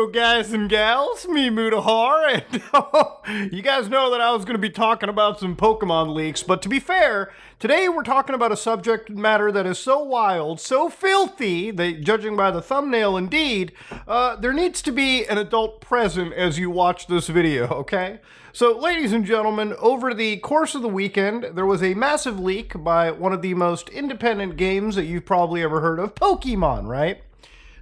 Hello, guys and gals, me Mutahar, and you guys know that I was going to be talking about some Pokemon leaks, but to be fair, today we're talking about a subject matter that is so wild, so filthy, that judging by the thumbnail indeed, there needs to be an adult present as you watch this video, okay? So, ladies and gentlemen, over the course of the weekend, there was a massive leak by one of the most independent games that you've probably ever heard of, Pokemon, right?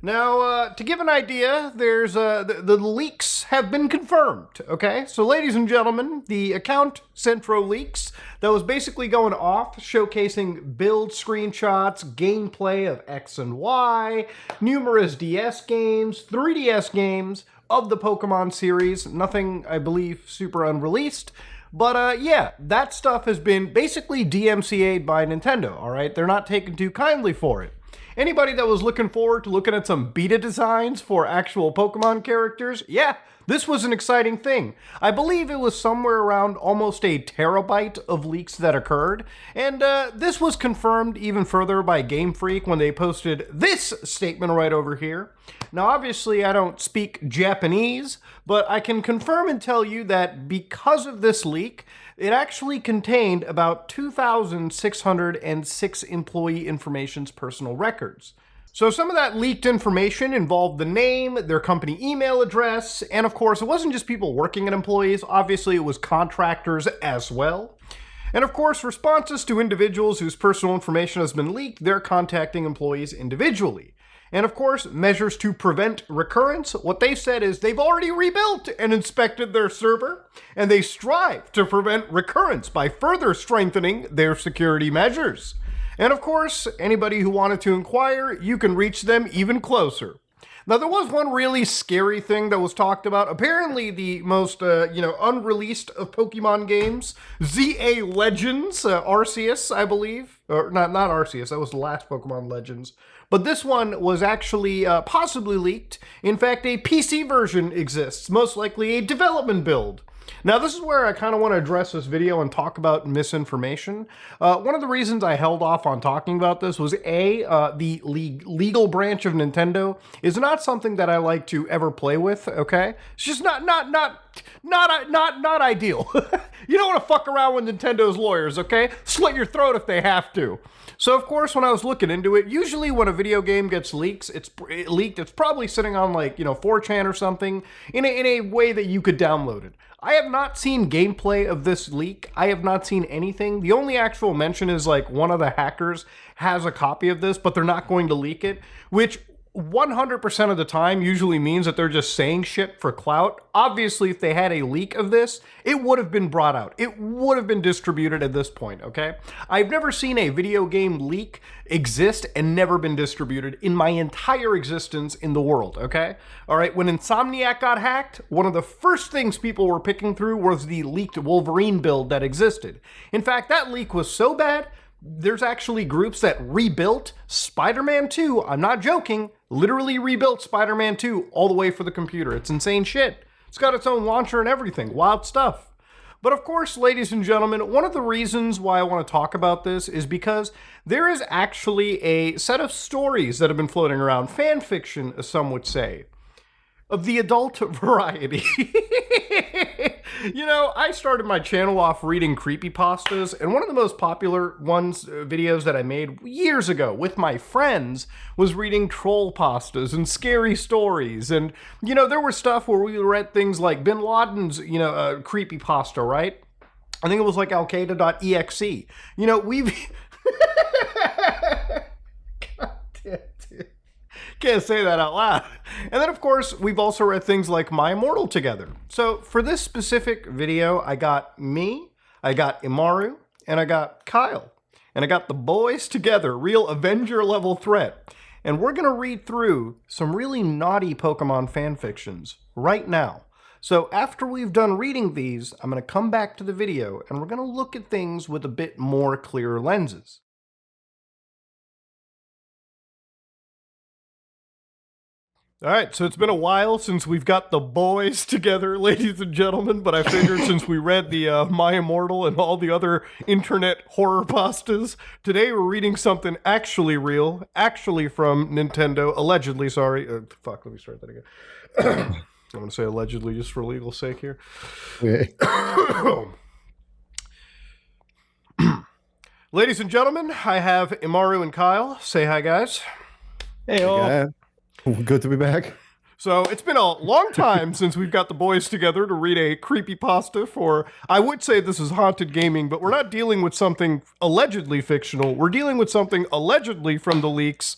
Now, to give an idea, there's the leaks have been confirmed, okay? So, ladies and gentlemen, the account Centro Leaks that was basically going off, showcasing build screenshots, gameplay of X and Y, numerous DS games, 3DS games of the Pokemon series, nothing, I believe, super unreleased. But yeah, that stuff has been basically DMCA'd by Nintendo, all right? They're not taken too kindly for it. Anybody that was looking forward to looking at some beta designs for actual Pokemon characters, yeah, this was an exciting thing. I believe it was somewhere around almost a terabyte of leaks that occurred, and this was confirmed even further by Game Freak when they posted this statement right over here. Now, obviously, I don't speak Japanese, but I can confirm and tell you that because of this leak, it actually contained about 2,606 employee information's personal records. So some of that leaked information involved the name, their company email address, and of course, it wasn't just people working at employees, obviously it was contractors as well. And of course, responses to individuals whose personal information has been leaked, they're contacting employees individually. And of course, measures to prevent recurrence. What they said is they've already rebuilt and inspected their server, and they strive to prevent recurrence by further strengthening their security measures. And of course, anybody who wanted to inquire, you can reach them even closer. Now, there was one really scary thing that was talked about. Apparently, the most, unreleased of Pokemon games, ZA Legends, Arceus, I believe. Or, not Arceus, that was the last Pokemon Legends. But this one was actually possibly leaked. In fact, a PC version exists, most likely a development build. Now, this is where I kind of want to address this video and talk about misinformation. One of the reasons I held off on talking about this was the legal branch of Nintendo is not something that I like to ever play with. Okay, it's just not ideal. You don't want to fuck around with Nintendo's lawyers. Okay, slit your throat if they have to. So, of course, when I was looking into it, usually when a video game gets leaked, it's probably sitting on, like, 4chan or something in a way that you could download it. I have not seen gameplay of this leak. I have not seen anything. The only actual mention is, like, one of the hackers has a copy of this, but they're not going to leak it, which 100% of the time usually means that they're just saying shit for clout. Obviously, if they had a leak of this, it would have been brought out. It would have been distributed at this point, okay? I've never seen a video game leak exist and never been distributed in my entire existence in the world, okay? All right, when Insomniac got hacked, one of the first things people were picking through was the leaked Wolverine build that existed. In fact, that leak was so bad, there's actually groups that rebuilt Spider-Man 2, I'm not joking, literally rebuilt Spider-Man 2 all the way for the computer. It's insane shit. It's got its own launcher and everything. Wild stuff. But of course, ladies and gentlemen, one of the reasons why I want to talk about this is because there is actually a set of stories that have been floating around, fan fiction, as some would say, of the adult variety. I started my channel off reading creepypastas, and one of the most popular videos that I made years ago with my friends was reading troll pastas and scary stories. And, there were stuff where we read things like Bin Laden's, creepypasta, right? I think it was like Al-Qaeda.exe. We've... God damn, dude. Can't say that out loud. And then, of course, we've also read things like My Immortal together. So for this specific video, I got me, I got Imaru, and I got Kyle. And I got the boys together, real Avenger-level threat. And we're going to read through some really naughty Pokemon fanfictions right now. So after we've done reading these, I'm going to come back to the video, and we're going to look at things with a bit more clearer lenses. All right, so it's been a while since we've got the boys together, ladies and gentlemen, but I figured since we read the My Immortal and all the other internet horror pastas, today we're reading something actually real, actually from Nintendo, allegedly, sorry. Let me start that again. I'm going to say allegedly just for legal sake here. Okay. Ladies and gentlemen, I have Imaru and Kyle. Say hi, guys. Hey, all. Yeah. Good to be back. So it's been a long time since we've got the boys together to read a creepypasta for, I would say this is haunted gaming, but we're not dealing with something allegedly fictional. We're dealing with something allegedly from the leaks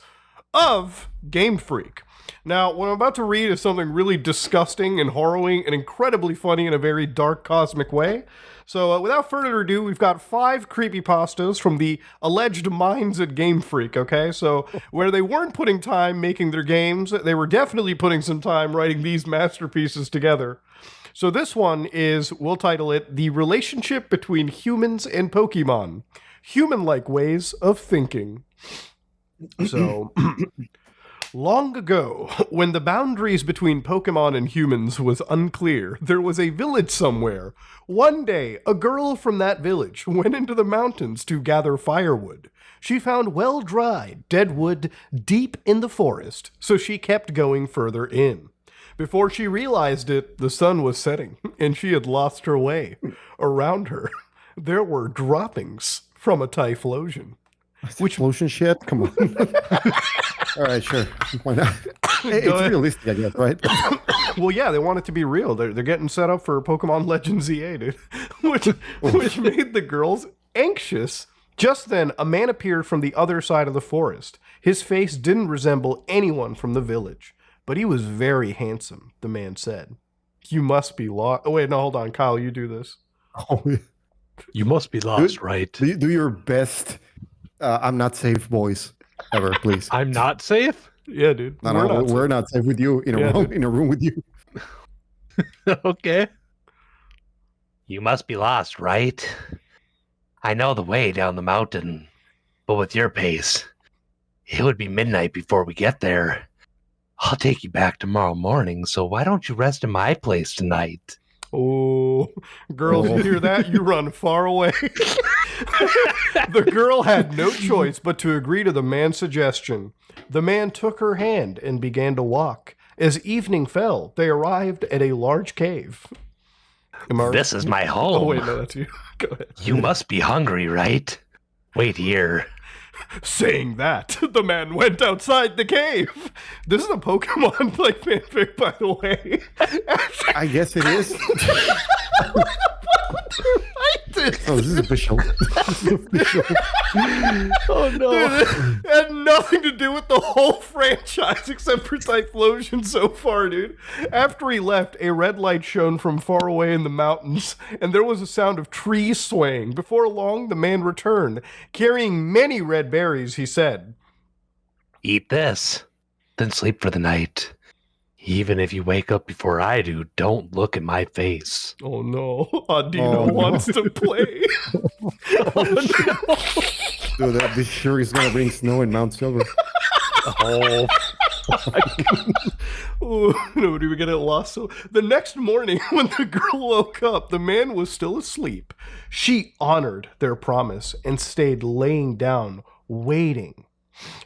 of Game Freak. Now, what I'm about to read is something really disgusting and harrowing and incredibly funny in a very dark cosmic way. So without further ado, we've got 5 creepypastas from the alleged minds at Game Freak, okay? So where they weren't putting time making their games, they were definitely putting some time writing these masterpieces together. So this one is, we'll title it, The Relationship Between Humans and Pokemon. Human-like Ways of Thinking. So... Long ago, when the boundaries between Pokemon and humans was unclear, there was a village somewhere. One day, a girl from that village went into the mountains to gather firewood. She found well-dried, dead wood deep in the forest, so she kept going further in. Before she realized it, the sun was setting, and she had lost her way. Around her, there were droppings from a Typlosion. Which explosion shit? Come on. All right, sure. Why not? Hey, it's realistic, I guess, right? Well, yeah, they want it to be real. They're getting set up for Pokemon Legends EA, dude. which made the girls anxious. Just then, a man appeared from the other side of the forest. His face didn't resemble anyone from the village, but he was very handsome, the man said. You must be lost. Oh, wait, no, hold on. Kyle, you do this. Oh, yeah. You must be lost, right? Do your best. I'm not safe, boys. Ever, please. I'm not safe? Yeah, dude. No, we're not safe with you in a room with you. Okay. You must be lost, right? I know the way down the mountain, but with your pace, it would be midnight before we get there. I'll take you back tomorrow morning, so why don't you rest in my place tonight? Oh, girls, you hear that? You run far away. The girl had no choice but to agree to the man's suggestion. The man took her hand and began to walk. As evening fell, they arrived at a large cave. This is my home. Oh, wait, no, that's you. Go ahead. You must be hungry, right? Wait here. Saying that, the man went outside the cave. This is a Pokemon fanfic, by the way. I guess it is. Oh, this is official. Oh no! Dude, it had nothing to do with the whole franchise except for Typlosion so far, dude. After he left, a red light shone from far away in the mountains, and there was a sound of trees swaying. Before long, the man returned, carrying many red berries. He said, "Eat this, then sleep for the night. Even if you wake up before I do, don't look at my face." Oh no, Adino wants to play. Oh no. Dude, this sure is gonna bring snow in Mount Silver. Oh. Oh, no, do we get it lost? So the next morning, when the girl woke up, the man was still asleep. She honored their promise and stayed laying down, waiting.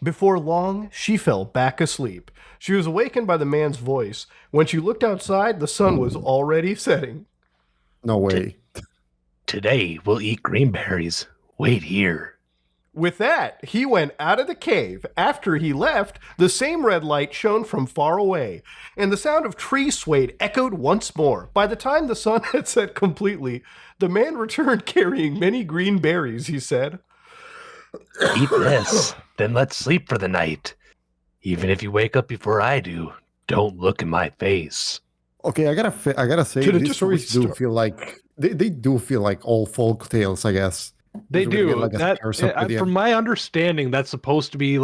Before long, she fell back asleep. She was awakened by the man's voice. When she looked outside, the sun was already setting. No way. Today, we'll eat green berries. Wait here. With that, he went out of the cave. After he left, the same red light shone from far away, and the sound of trees swayed echoed once more. By the time the sun had set completely, the man returned carrying many green berries, he said. Eat this, then let's sleep for the night. Even if you wake up before I do, don't look in my face. Okay, I gotta say, these stories do feel like they do feel like old folk tales, I guess. They do. Like from my understanding, that's supposed to be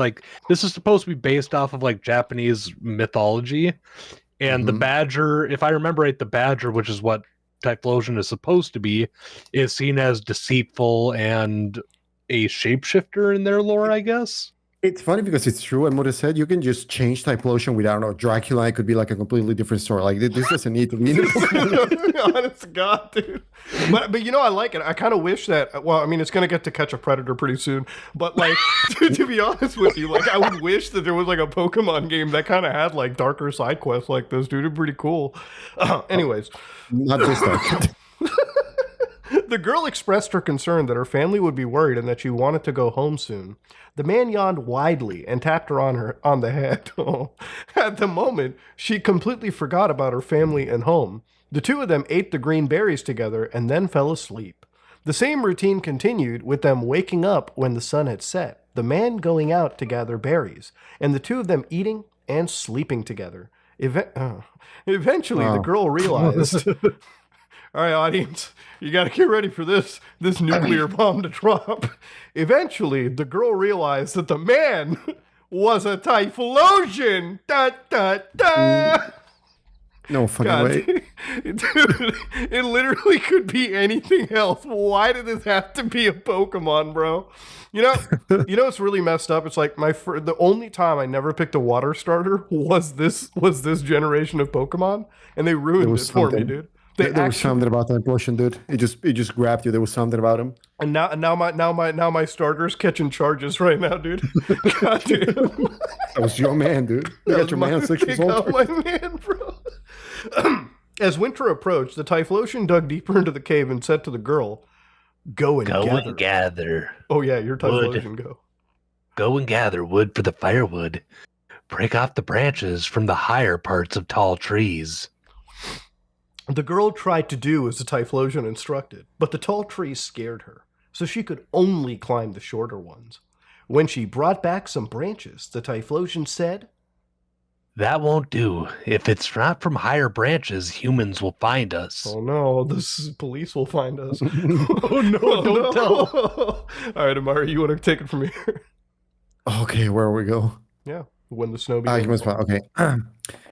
this is supposed to be based off of Japanese mythology. And the badger, if I remember right, the badger, which is what Typlosion is supposed to be, is seen as deceitful and a shapeshifter in their lore, I guess. It's funny because it's true. And what I said, you can just change Typlosion with, I don't know, Dracula. It could be like a completely different story. Like, this doesn't need to be in the Honest to God, dude. But you know, I like it. I kind of wish that. Well, I mean, it's gonna get to Catch a Predator pretty soon. But like, to be honest with you, like, I would wish that there was like a Pokemon game that kind of had like darker side quests like this, dude. It'd be pretty cool. Anyways, Not this dark. the girl expressed her concern that her family would be worried and that she wanted to go home soon. The man yawned widely and tapped her on the head. Oh. At the moment, she completely forgot about her family and home. The two of them ate the green berries together and then fell asleep. The same routine continued, with them waking up when the sun had set, the man going out to gather berries, and the two of them eating and sleeping together. Eventually, the girl realized... All right, audience, you got to get ready for this nuclear bomb to drop. Eventually, the girl realized that the man was a Typlosion. Da, da, da. No fucking God, way. dude, it literally could be anything else. Why did this have to be a Pokemon, bro? You know what's really messed up? It's like the only time I never picked a water starter was this generation of Pokemon, and they ruined it for me, dude. There was something about that potion, dude. It just grabbed you. There was something about him. And now my starter's catching charges right now, dude. God damn. That was your man, dude. You got your man 6 years old. My man, bro. As winter approached, the Typhlosion dug deeper into the cave and said to the girl, Go and gather. Oh yeah, your Typhlosion, go. Go and gather wood for the firewood. Break off the branches from the higher parts of tall trees. The girl tried to do as the Typhlosion instructed, but the tall trees scared her, so she could only climb the shorter ones. When she brought back some branches, the Typhlosion said, That won't do. If it's not from higher branches, humans will find us. Oh no, police will find us. Oh no, don't tell. All right, Amari, you want to take it from here? Okay, where we go? Yeah, when the snow begins. Okay.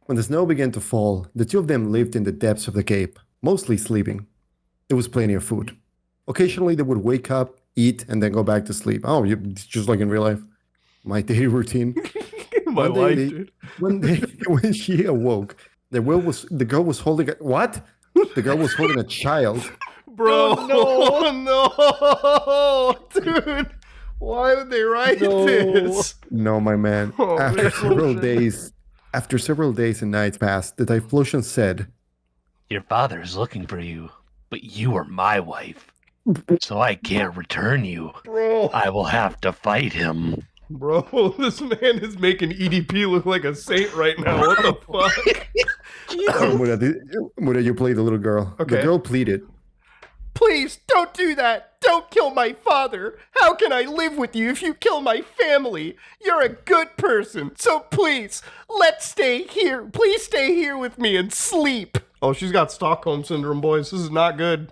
When the snow began to fall, the two of them lived in the depths of the cave, mostly sleeping. There was plenty of food. Occasionally, they would wake up, eat, and then go back to sleep. Oh, it's just like in real life. My daily routine. My life, dude. When she awoke, the girl was holding what? The girl was holding a child. Bro, no, dude. Why would they write this? No, my man. Oh, After several days and nights passed, the Typhlosion said, Your father is looking for you, but you are my wife, so I can't return you. Bro. I will have to fight him. Bro, this man is making EDP look like a saint right now. What the fuck? Mura, you play the little girl. Okay. The girl pleaded, Please, don't do that. Don't kill my father. How can I live with you if you kill my family? You're a good person, so please, let's stay here. Please stay here with me and sleep. Oh, she's got Stockholm Syndrome, boys. This is not good.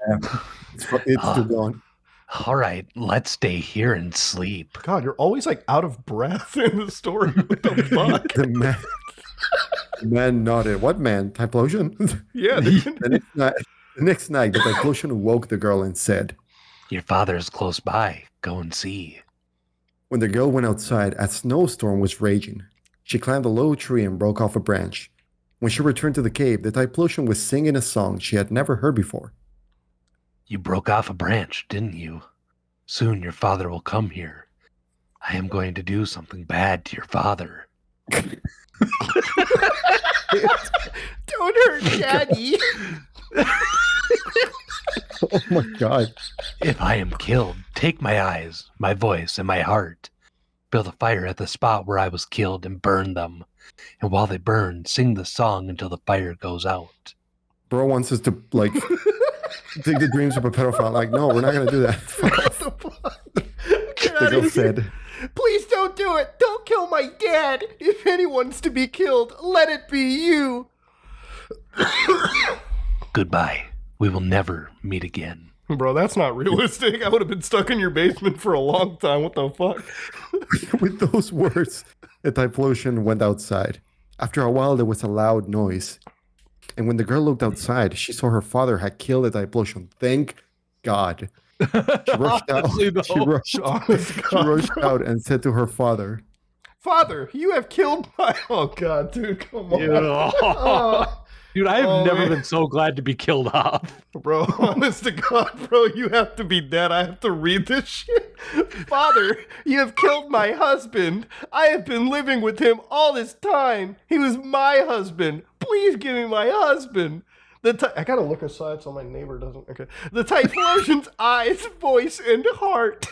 it's still going. All right, let's stay here and sleep. God, you're always like out of breath in the story. What the fuck? The man nodded. What man? Typhlosion? Yeah. The next night, the Typhlosion woke the girl and said, Your father is close by. Go and see. When the girl went outside, a snowstorm was raging. She climbed a low tree and broke off a branch. When she returned to the cave, the Typhlosion was singing a song she had never heard before. You broke off a branch, didn't you? Soon your father will come here. I am going to do something bad to your father. Don't hurt Daddy. Oh my God. If I am killed, take my eyes, my voice, and my heart. Build a fire at the spot where I was killed and burn them. And while they burn, sing the song until the fire goes out. Bro wants us to, like, take the dreams of a pedophile. Like, no, we're not going to do that. What the fuck? The girl said, Please don't do it. Don't kill my dad. If anyone's to be killed, let it be you. Goodbye. We will never meet again. Bro, that's not realistic. I would have been stuck in your basement for a long time. What the fuck? With those words, the Typhlosion went outside. After a while, there was a loud noise. And when the girl looked outside, she saw her father had killed the Typhlosion. Thank God. She rushed out. She rushed out and said to her father, Father, you have killed my... Oh, God, dude, come on. Yeah. Oh, Dude, I have never man. been so glad to be killed off. Bro, honest to God, bro, you have to be dead. I have to read this shit. Father, you have killed my husband. I have been living with him all this time. He was my husband. Please give me my husband. I gotta look aside so my neighbor doesn't... Okay. The Typlosion's eyes, voice, and heart.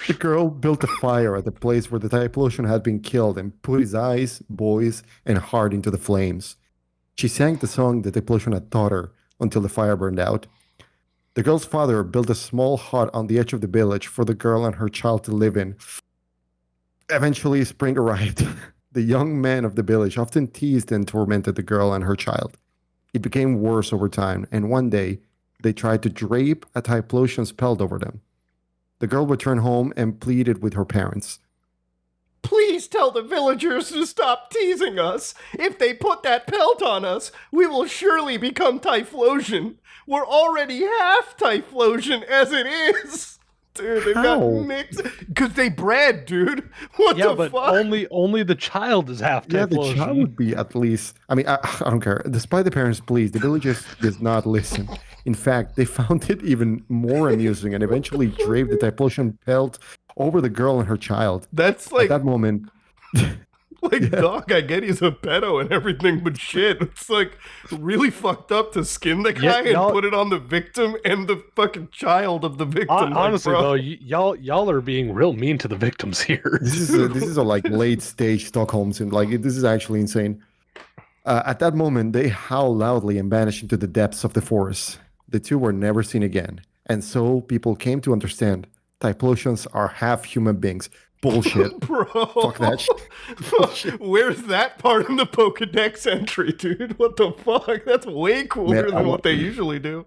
The girl built a fire at the place where the Typlosion had been killed and put his eyes, voice, and heart into the flames. She sang the song that Typlosion had taught her until the fire burned out. The girl's father built a small hut on the edge of the village for the girl and her child to live in. Eventually, spring arrived. The young men of the village often teased and tormented the girl and her child. It became worse over time, and one day, they tried to drape a Typlosion's pelt over them. The girl returned home and pleaded with her parents. Please tell the villagers to stop teasing us. If they put that pelt on us, we will surely become Typlosion. We're already half Typlosion as it is. Dude, they got How? mixed. Because they bred, dude. What Yeah, the but fuck? only the child is half Yeah, the Typlosion. child would be at least... I mean, I don't care. Despite the parents' pleas, the villagers did not listen. In fact, they found it even more amusing and eventually draped the Typlosion pelt over the girl and her child. That's At like, that moment, dog, I get he's a pedo and everything, but shit, it's like really fucked up to skin the Yeah, guy and y'all- put it on the victim and the fucking child of the victim. Like, Honestly, bro. though, y'all are being real mean to the victims here. this is a like late stage Stockholm syndrome. Like this is actually insane. At that moment, they howled loudly and vanished into the depths of the forest. The two were never seen again, and so people came to understand Typlosions are half human beings. Bullshit. Bro, Fuck that shit. Where's that part in the Pokedex entry, dude? What the fuck? That's way cooler Man, I than wa- what they usually do.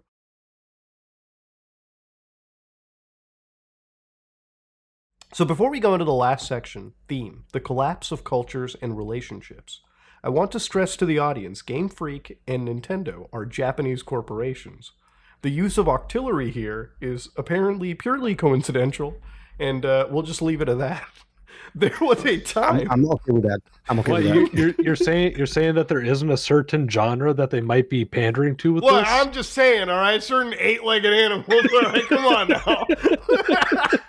So before we go into the last section, theme, the collapse of cultures and relationships, I want to stress to the audience, Game Freak and Nintendo are Japanese corporations. The use of Octillery here is apparently purely coincidental, and we'll just leave it at that. There was a time... I'm okay with that. I'm okay What, with that. you're saying that there isn't a certain genre that they might be pandering to with Well, this? I'm just saying, all right? Certain eight-legged animals, all right? Come on now.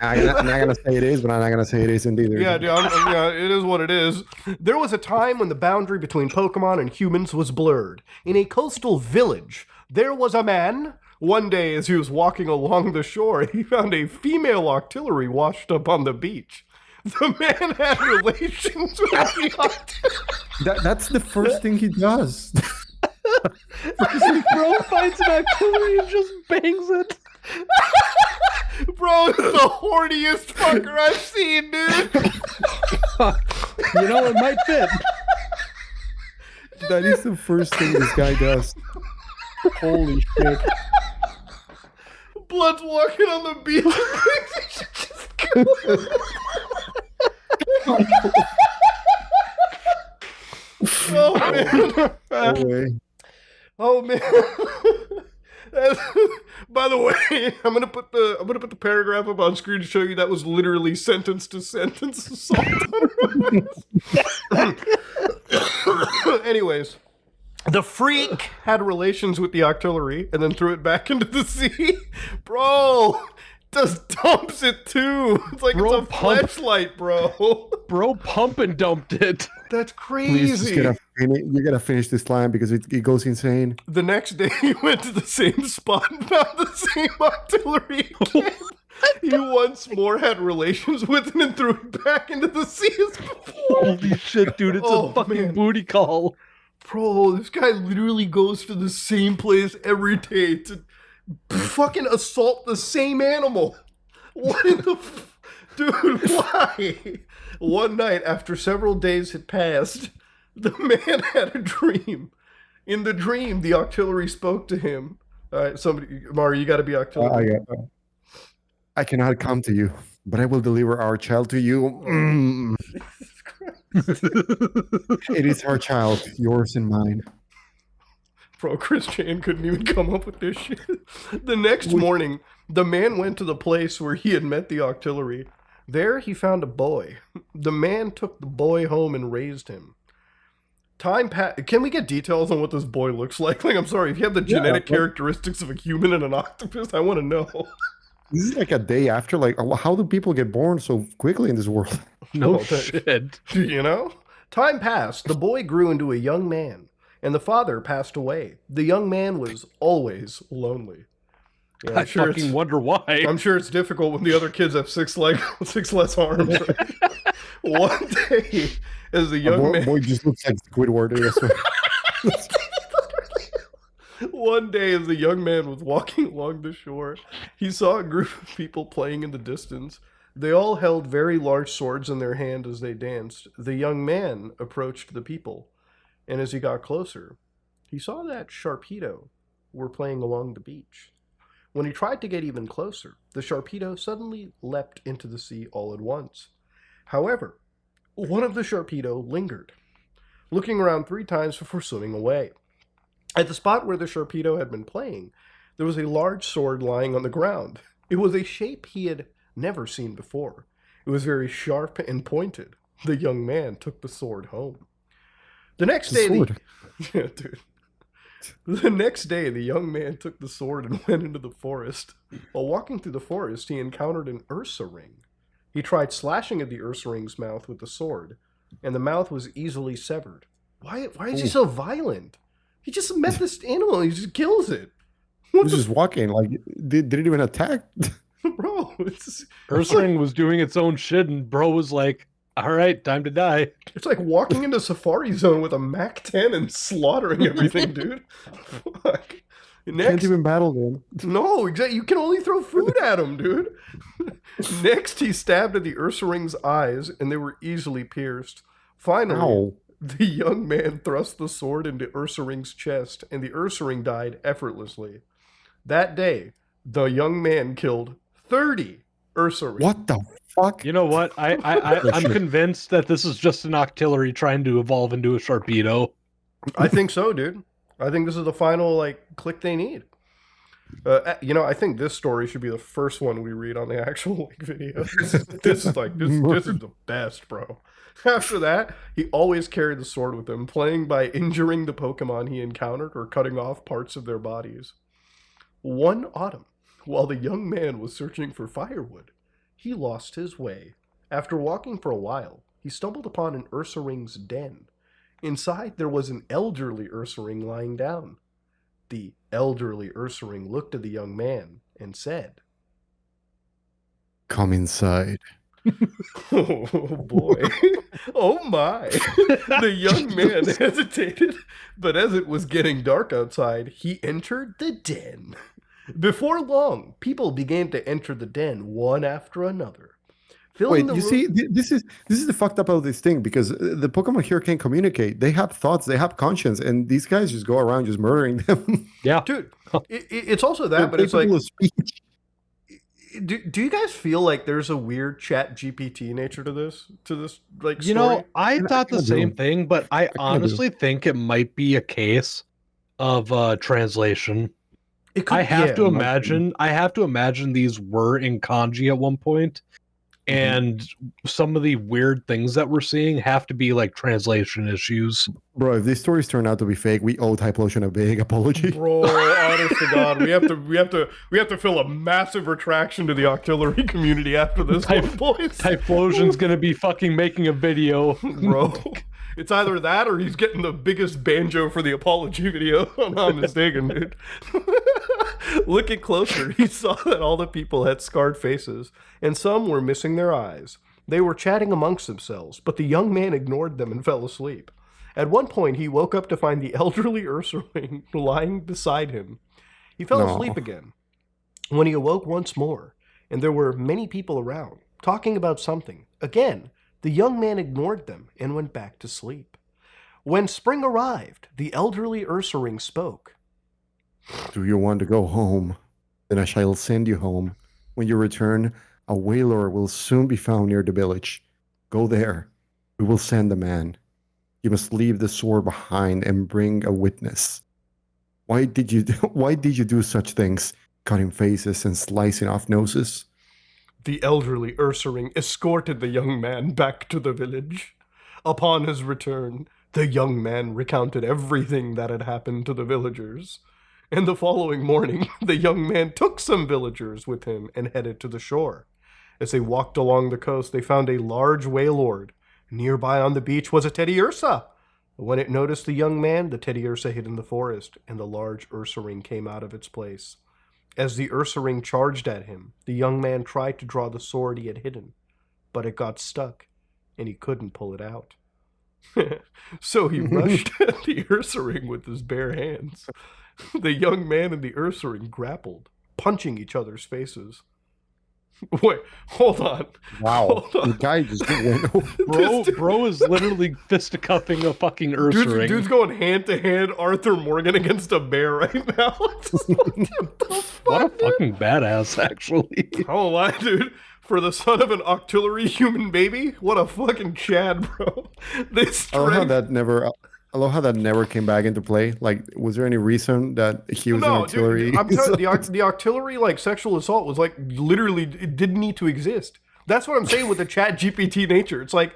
I'm not gonna say it is, but I'm not gonna say it isn't either. Yeah, dude, yeah, it is what it is. There was a time when the boundary between Pokemon and humans was blurred. In a coastal village, there was a man. One day, as he was walking along the shore, he found a female Octillery washed up on the beach. The man had relations with the Octillery. That's the first thing he does. Bro finds an Octillery and just bangs it. Bro, it's the horniest fucker I've seen, dude. You know, it might fit. That is the first thing this guy does. Holy shit. Blood's walking on the beach. Oh man! No way. Oh man! By the way, I'm gonna put the paragraph up on screen to show you that was literally sentence to sentence assault on romance. Anyways, the freak had relations with the Octillery and then threw it back into the sea. Bro, just dumps it too. It's like Bro, it's a flashlight, bro. Bro pump and dumped it. That's Please just crazy. you gotta finish this line because it goes insane. The next day, he went to the same spot and found the same Octillery again. He once more had relations with it and threw it back into the sea as before. Holy shit, dude! It's Oh, a fucking man. booty call. Bro, this guy literally goes to the same place every day to fucking assault the same animal. What in the... Dude, why? One night, after several days had passed, the man had a dream. In the dream, the Octillery spoke to him. All right, somebody... Mario, you gotta be Octillery. I cannot come to you, but I will deliver our child to you. It is our child, yours and mine. Bro, Christian couldn't even come up with this shit. The next morning, the man went to the place where he had met the Octillery. There he found a boy. The man took the boy home and raised him. Time passed. Can we get details on what this boy looks like? Like, I'm sorry, if you have the genetic characteristics of a human and an octopus, I want to know. This is like a day after. Like, how do people get born so quickly in this world? No shit. You know? Time passed. The boy grew into a young man, and the father passed away. The young man was always lonely. Yeah, I fucking wonder why. I'm sure it's difficult when the other kids have six less arms. Right? One day, as a young man, boy just looks like Squidward. One day, as the young man was walking along the shore, he saw a group of people playing in the distance. They all held very large swords in their hand as they danced. The young man approached the people, and as he got closer, he saw that Sharpedo were playing along the beach. When he tried to get even closer, the Sharpedo suddenly leapt into the sea all at once. However, one of the Sharpedo lingered, looking around 3 times before swimming away. At the spot where the Sharpedo had been playing, there was a large sword lying on the ground. It was a shape he had never seen before. It was very sharp and pointed. The young man took the sword home. The next day, yeah, dude. The next day, the young man took the sword and went into the forest. While walking through the forest, he encountered an Ursa ring. He tried slashing at the Ursa ring's mouth with the sword, and the mouth was easily severed. Why is he so violent? He just met this animal and he just kills it. He's just walking. Like, did it even attack? Bro, Ursa ring was doing its own shit, and bro was like, all right, time to die. It's like walking into Safari Zone with a MAC-10 and slaughtering everything, dude. Fuck. Next, Can't even battle them. No, exactly. You can only throw food at him, dude. Next, he stabbed at the Ursa ring's eyes, and they were easily pierced. Finally, the young man thrust the sword into Ursa ring's chest, and the Ursa ring died effortlessly. That day, the young man killed 30 Ursa rings. What the fuck? You know what? I'm convinced that this is just an Octillery trying to evolve into a Sharpedo. I think so, dude. I think this is the final click they need. I think this story should be the first one we read on the actual video. This is the best, bro. After that, he always carried the sword with him, playing by injuring the Pokemon he encountered or cutting off parts of their bodies. One autumn, while the young man was searching for firewood, he lost his way. After walking for a while, he stumbled upon an Ursa ring's den. Inside, there was an elderly Ursa ring lying down. The elderly Ursa ring looked at the young man and said, "Come inside." Oh boy. Oh my. The young man hesitated, but as it was getting dark outside, he entered the den. Before long, people began to enter the den one after another. Wait, you see, this is the fucked up of this thing, because the Pokemon here can communicate. They have thoughts, they have conscience, and these guys just go around just murdering them. Yeah, dude. It's also that, but it's like, do you guys feel like there's a weird Chat GPT nature to this like story? You know, I thought the same thing, but I honestly think it might be a case of translation. I have to imagine these were in kanji at one point. And some of the weird things that we're seeing have to be like translation issues. Bro, if these stories turn out to be fake, we owe Typlosion a big apology. Bro, honest to God, we have to fill a massive retraction to the Octillery community after this one, boys. Typlosion's gonna be fucking making a video. Bro. It's either that or he's getting the biggest banjo for the apology video. I'm not mistaken, dude. Looking closer, he saw that all the people had scarred faces, and some were missing their eyes. They were chatting amongst themselves, but the young man ignored them and fell asleep. At one point, he woke up to find the elderly Ursa ring lying beside him. He fell asleep again. When he awoke once more, and there were many people around, talking about something, again, the young man ignored them and went back to sleep. When spring arrived, the elderly Ursa ring spoke. "Do you want to go home? Then I shall send you home. When you return, a whaler will soon be found near the village. Go there. We will send a man. You must leave the sword behind and bring a witness. Why did you do such things, cutting faces and slicing off noses?" The elderly Ursaring escorted the young man back to the village. Upon his return, the young man recounted everything that had happened to the villagers. And the following morning, the young man took some villagers with him and headed to the shore. As they walked along the coast, they found a large whalelord. Nearby on the beach was a teddy ursa. When it noticed the young man, the teddy ursa hid in the forest, and the large ursaring came out of its place. As the ursaring charged at him, the young man tried to draw the sword he had hidden, but it got stuck, and he couldn't pull it out. So he rushed at the ursaring with his bare hands. The young man and the ursaring grappled, punching each other's faces. Wait, hold on. Wow. Hold on. The guy just went over. Bro is literally fisticuffing a fucking ursaring. Dude's going hand to hand Arthur Morgan against a bear right now. What a fucking badass, actually. Oh, why, dude? For the son of an Octillery human baby? What a fucking Chad, bro. This I love how that never came back into play. Like, was there any reason that he was an artillery? Dude, I'm telling you, the Octillery, like, sexual assault was, like, literally, it didn't need to exist. That's what I'm saying with the Chat GPT nature. It's like,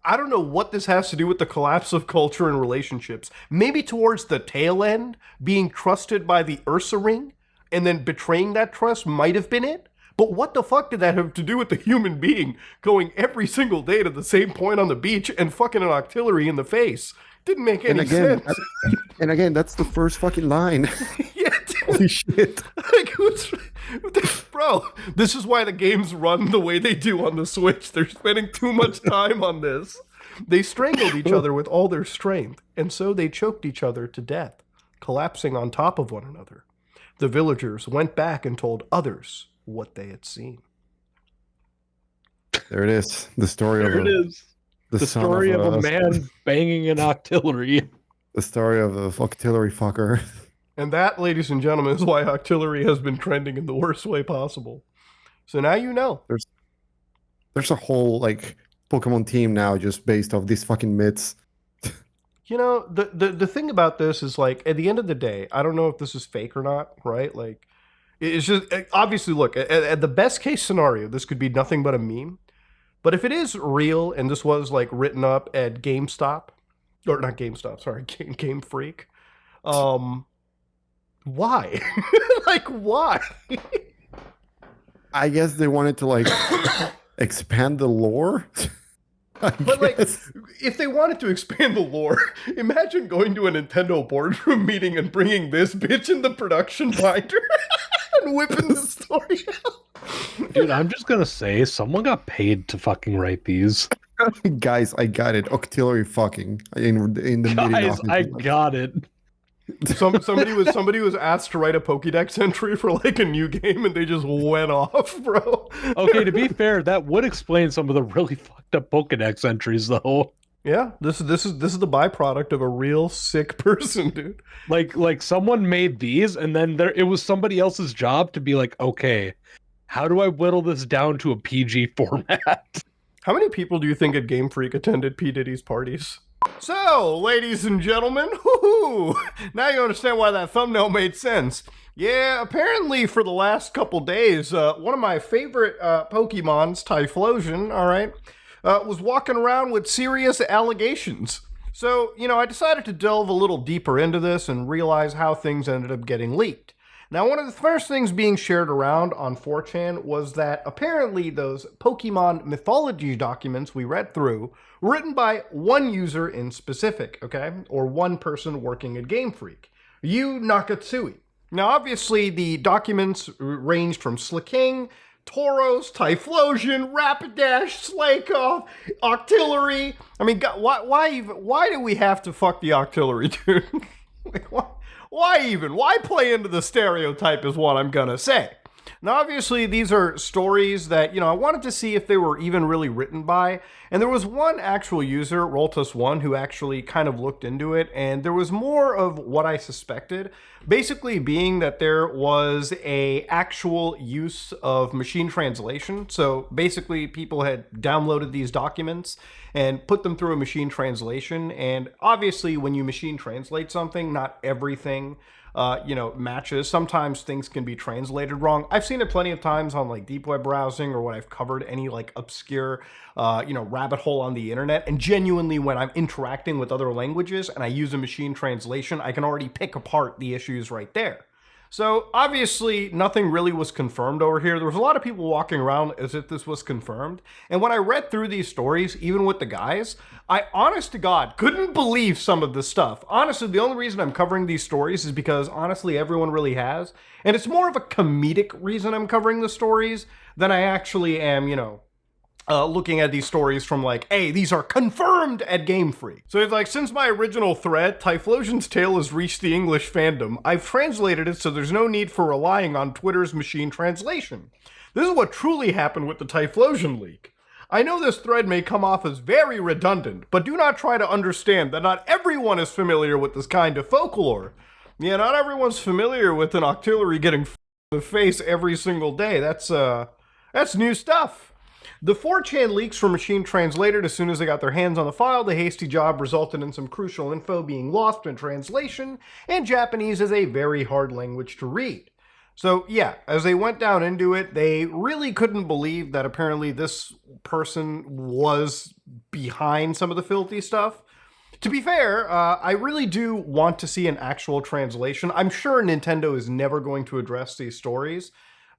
I don't know what this has to do with the collapse of culture and relationships. Maybe towards the tail end, being trusted by the Ursa ring and then betraying that trust might have been it. But what the fuck did that have to do with the human being going every single day to the same point on the beach and fucking an Octillery in the face? Didn't make any sense. And again, that's the first fucking line. Yeah, dude. Holy shit. Like, bro, this is why the games run the way they do on the Switch. They're spending too much time on this. They strangled each other with all their strength, and so they choked each other to death, collapsing on top of one another. The villagers went back and told others what they had seen. There it is. The story There of it is. The story of a man banging an Octillery. The story of a Octillery fucker. And that, ladies and gentlemen, is why Octillery has been trending in the worst way possible. So now you know. There's a whole, like, Pokemon team now just based off these fucking myths. You know, the thing about this is, like, at the end of the day, I don't know if this is fake or not, right? Like, it's just, obviously, look, at the best case scenario, this could be nothing but a meme. But if it is real, and this was, like, written up at GameStop, or not GameStop, sorry, Game Freak, why? Like, why? I guess they wanted to, like, expand the lore. But, like, if they wanted to expand the lore, imagine going to a Nintendo boardroom meeting and bringing this bitch in the production binder and whipping the story out. Dude, I'm just gonna say, someone got paid to fucking write these. Guys, I got it. Octillery fucking in the meeting. Guys, office. I got it. Somebody was asked to write a Pokédex entry for like a new game, and they just went off, bro. Okay, to be fair, that would explain some of the really fucked up Pokédex entries, though. Yeah, this is the byproduct of a real sick person, dude. Like someone made these, and then it was somebody else's job to be like, okay, how do I whittle this down to a PG format? How many people do you think at Game Freak attended P. Diddy's parties? So, ladies and gentlemen, now you understand why that thumbnail made sense. Yeah, apparently for the last couple days, one of my favorite Pokemons, Typlosion, alright, was walking around with serious allegations. So, you know, I decided to delve a little deeper into this and realize how things ended up getting leaked. Now, one of the first things being shared around on 4chan was that apparently those Pokemon mythology documents we read through were written by one user in specific, okay? Or one person working at Game Freak, Yu Nakatsui. Now, obviously, the documents ranged from Slicking, Tauros, Typhlosion, Rapidash, Slakoth, Octillery. I mean, God, why do we have to fuck the Octillery, dude? Like, why even? Why play into the stereotype is what I'm gonna say. Now, obviously, these are stories that, you know, I wanted to see if they were even really written by. And there was one actual user, Roltus1, who actually kind of looked into it. And there was more of what I suspected. Basically being that there was a actual use of machine translation. So basically people had downloaded these documents and put them through a machine translation. And obviously when you machine translate something, not everything matches. Sometimes things can be translated wrong. I've seen it plenty of times on like deep web browsing or when I've covered any like obscure, rabbit hole on the internet. And genuinely, when I'm interacting with other languages and I use a machine translation, I can already pick apart the issues right there. So obviously nothing really was confirmed over here. There was a lot of people walking around as if this was confirmed. And when I read through these stories, even with the guys, I honest to God couldn't believe some of the stuff. Honestly, the only reason I'm covering these stories is because honestly everyone really has. And it's more of a comedic reason I'm covering the stories than I actually am, looking at these stories from like, hey, these are confirmed at Game Freak. So it's like, since my original thread, Typlosion's tale has reached the English fandom, I've translated it so there's no need for relying on Twitter's machine translation. This is what truly happened with the Typlosion leak. I know this thread may come off as very redundant, but do not try to understand that not everyone is familiar with this kind of folklore. Yeah, not everyone's familiar with an Octillery getting in the face every single day. That's new stuff. The 4chan leaks were machine translated as soon as they got their hands on the file. The hasty job resulted in some crucial info being lost in translation, and Japanese is a very hard language to read. So yeah, as they went down into it, they really couldn't believe that apparently this person was behind some of the filthy stuff. To be fair, I really do want to see an actual translation. I'm sure Nintendo is never going to address these stories.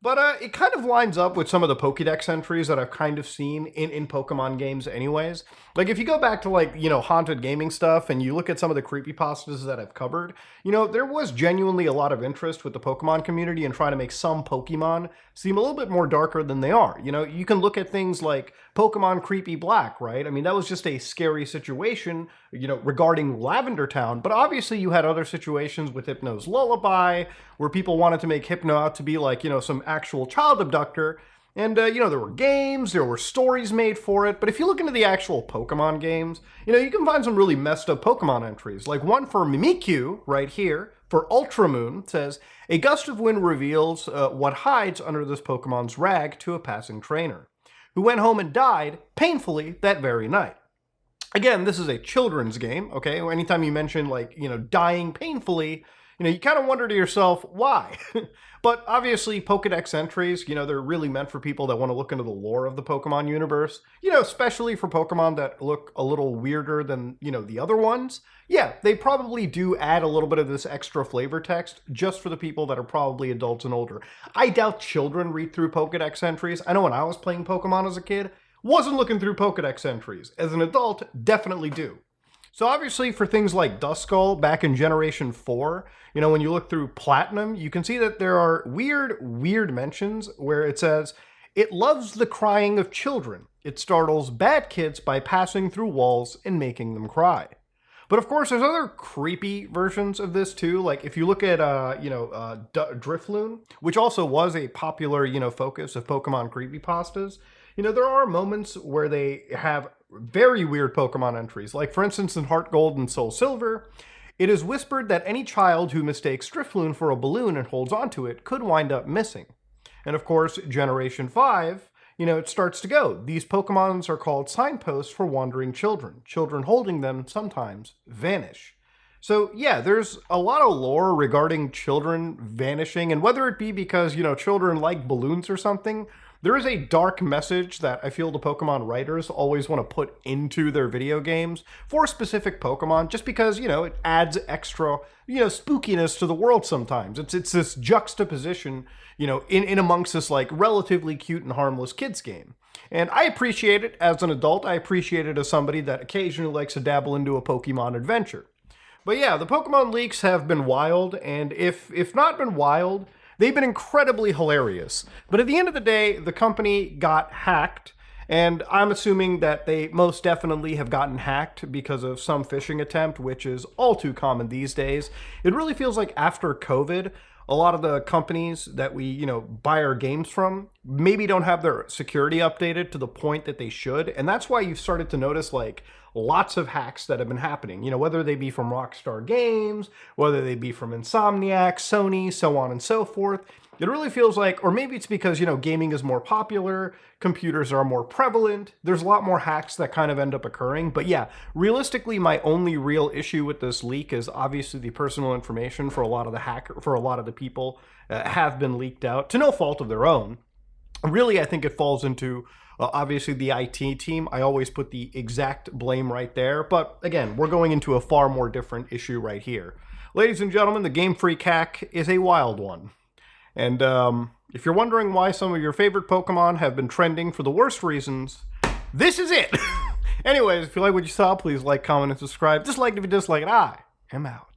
But it kind of lines up with some of the Pokédex entries that I've kind of seen in Pokemon games anyways. Like, if you go back to, like, haunted gaming stuff and you look at some of the creepypastas that I've covered, there was genuinely a lot of interest with the Pokemon community in trying to make some Pokemon seem a little bit more darker than they are. You can look at things like Pokemon Creepy Black, right? I mean, that was just a scary situation, regarding Lavender Town. But obviously you had other situations with Hypno's Lullaby, where people wanted to make Hypno out to be like, some actual child abductor. And, there were games, there were stories made for it. But if you look into the actual Pokemon games, you can find some really messed up Pokemon entries. Like one for Mimikyu, right here, for Ultramoon, says, a gust of wind reveals what hides under this Pokemon's rag to a passing trainer, who went home and died painfully that very night. Again, this is a children's game, okay? Anytime you mention, like, dying painfully, you kind of wonder to yourself, why? But obviously, Pokedex entries, they're really meant for people that want to look into the lore of the Pokemon universe, especially for Pokemon that look a little weirder than, the other ones. Yeah, they probably do add a little bit of this extra flavor text just for the people that are probably adults and older. I doubt children read through Pokedex entries. I know when I was playing Pokemon as a kid, wasn't looking through Pokedex entries. As an adult, definitely do. So obviously for things like Duskull back in Generation 4, when you look through Platinum, you can see that there are weird mentions where it says, it loves the crying of children. It startles bad kids by passing through walls and making them cry. But of course, there's other creepy versions of this too. Like if you look at, Drifloon, which also was a popular, focus of Pokemon creepypastas, there are moments where they have very weird Pokemon entries. Like for instance, in Heart Gold and Soul Silver, it is whispered that any child who mistakes Drifloon for a balloon and holds onto it could wind up missing. And of course, Generation 5, it starts to go. These Pokemons are called signposts for wandering children. Children holding them sometimes vanish. So yeah, there's a lot of lore regarding children vanishing, and whether it be because, children like balloons or something, there is a dark message that I feel the Pokemon writers always want to put into their video games for specific Pokemon, just because, it adds extra, spookiness to the world sometimes. It's this juxtaposition, in amongst this, like, relatively cute and harmless kids game. And I appreciate it as an adult. I appreciate it as somebody that occasionally likes to dabble into a Pokemon adventure. But yeah, the Pokemon leaks have been wild, and if not been wild, they've been incredibly hilarious. But at the end of the day, the company got hacked, and I'm assuming that they most definitely have gotten hacked because of some phishing attempt, which is all too common these days. It really feels like after COVID, a lot of the companies that we, buy our games from maybe don't have their security updated to the point that they should. And that's why you've started to notice, like, lots of hacks that have been happening, whether they be from Rockstar Games, whether they be from Insomniac, Sony, so on and so forth. It really feels like, or maybe it's because, you know, gaming is more popular, computers are more prevalent, there's a lot more hacks that kind of end up occurring. But yeah, realistically, my only real issue with this leak is obviously the personal information for a lot of the people have been leaked out to no fault of their own. Really, I think it falls into obviously the IT team. I always put the exact blame right there. But again, we're going into a far more different issue right here. Ladies and gentlemen, the Game Freak hack is a wild one. And if you're wondering why some of your favorite Pokemon have been trending for the worst reasons, this is it. Anyways, if you like what you saw, please like, comment, and subscribe. Dislike it if you dislike it. I am out.